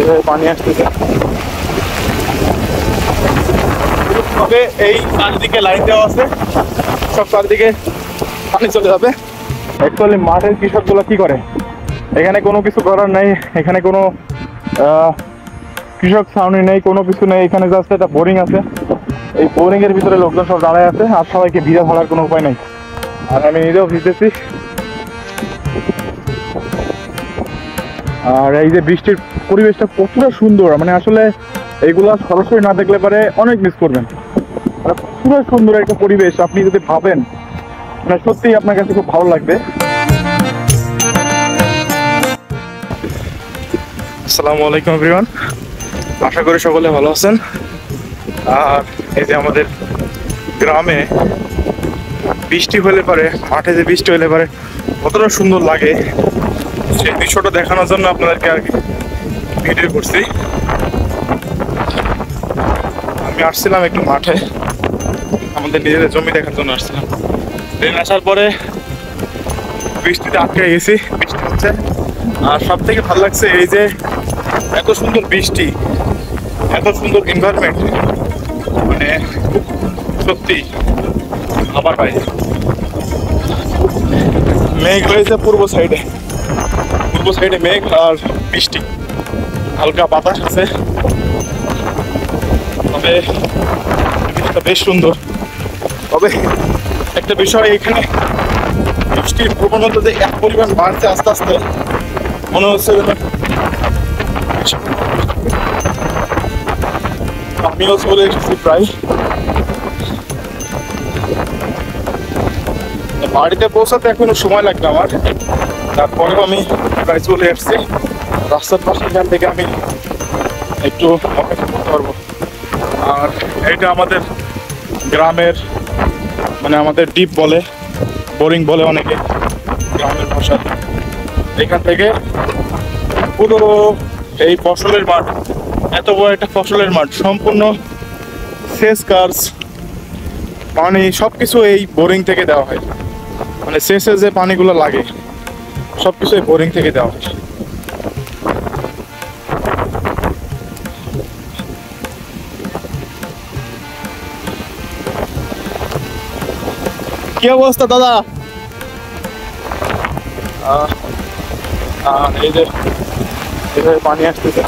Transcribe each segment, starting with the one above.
এভাবে পানি আসতেছে। তবে এই চারদিকে লাইন দেওয়া আছে, সব চারদিকে পানি চলে যাবে। অ্যাকচুয়ালি মাঠের কৃষকগুলো কি করে, এখানে কোনো কিছু করার নেই, এখানে কোনো কৃষক ছাউনি নেই, কোনো কিছু নেই। এখানে জাস্ট একটা বোরিং আছে, এই বোরিং এর ভিতরে লোকজন সব দাঁড়ায় আছে, আর সবাইকে ভিজা ধরার কোনো উপায় নেই। আর আমি নিজেও ভিজতেছি। আর এই যে বৃষ্টির পরিবেশটা কতটা সুন্দর, মানে আসলে এইগুলা সরাসরি না দেখলে পারে অনেক মিস করবেন। পুরো সুন্দর একটা পরিবেশ, আপনি যদি ভাবেন মানে সত্যিই আপনার কাছে খুব ভালো লাগবে। আসসালামু আলাইকুম এভরিওয়ান, আশা করি সকলে ভালো আছেন। আর এই যে আমাদের গ্রামে বৃষ্টি হলে পারে, মাঠে যে বৃষ্টি হলে পারে কতটা সুন্দর লাগে, সেই দৃশ্যটা দেখানোর জন্য আপনাদেরকে আর কি ভিডিও করছি। আমি আসছিলাম একটু মাঠে, আমাদের নিজেদের জমি দেখার জন্য আসছিলাম। ট্রেন আসার পরে বৃষ্টিতে আটকে গেছি, বৃষ্টি হচ্ছে। আর সব থেকে ভালো লাগছে এই যে এত সুন্দর বৃষ্টি, এত সুন্দর এনভায়রনমেন্ট, মানে সত্যি আমার বাইরে। মেঘ রয়েছে পূর্ব সাইডে মেঘ আর বৃষ্টি, হালকা বাতাস আছে। তবে জিনিসটা বেশ সুন্দর। তবে একটা বিষয়, এখানে বৃষ্টির প্রবণতা যে এক পরিমাণ বাড়ছে আস্তে আস্তে, মনে হচ্ছে আমিও চলে এসেছি প্রায়। বাড়িতে পৌঁছাতে এখনো সময় লাগবে আমার, তারপরেও আমি প্রায় চলে এসেছি। রাস্তার পাশে এখান থেকে আমি একটু অপেক্ষা করতে পারবো। আর এটা আমাদের গ্রামের, মানে আমাদের ডিপ বলে, বোরিং বলে অনেকে গ্রামের ভাষা। এখান থেকে পুরো এই ফসলের মাঠ, এত বড় একটা ফসলের মাঠ, সম্পূর্ণ সেচ কাজ, পানি সবকিছু এই বোরিং থেকে দেওয়া হয়। মানে সেচে যে পানিগুলো লাগে সবকিছু এই বোরিং থেকে দেওয়া হয়। কি অবস্থা দাদা? এই যে এভাবে পানি আসতেছে।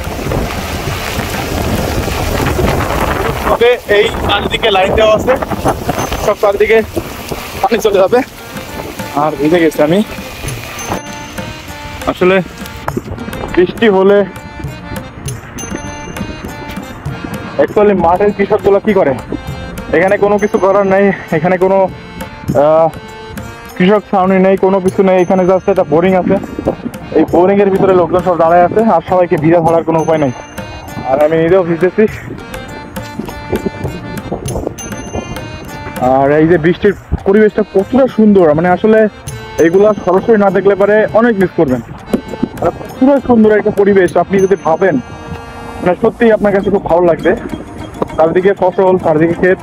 তবে এই চারদিকে লাইন দেওয়া আছে, সব চারদিকে পানি চলে যাবে। আর ভিজে গেছি আমি। আসলে বৃষ্টি হলে অ্যাকচুয়ালি মাঠের কৃষকগুলো কি করে, এখানে কোনো কিছু করার নেই, এখানে কোনো কৃষক ছাউনি নেই, কোনো কিছু নেই। এখানে জাস্ট একটা বোরিং আছে, এই বোরিং এর ভিতরে লোকজন সব দাঁড়ায় আছে, আর সবাইকে ভিজা ধরার কোনো উপায় নেই। আর আমি নিজেও ভিজতেছি। আর এই যে বৃষ্টির পরিবেশটা কতটা সুন্দর, মানে আসলে এইগুলা সরাসরি না দেখলে পারে অনেক মিস করবেন। পুরো সুন্দর একটা পরিবেশ, আপনি যদি ভাবেন মানে সত্যিই আপনার কাছে খুব ভালো লাগবে। চারদিকে ফসল, চারদিকে ক্ষেত,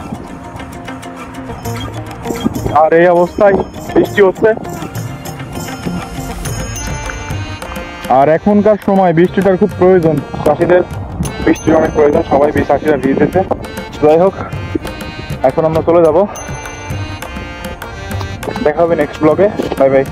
আর এই অবস্থায় বৃষ্টি হচ্ছে। আর এখনকার সময় বৃষ্টিটার খুব প্রয়োজন, চাষিদের বৃষ্টির অনেক প্রয়োজন, সবাই চাষিরা ভিজতেছে। যাই হোক, এখন আমরা চলে যাব, দেখা হবে নেক্সট ব্লগে। Bye bye.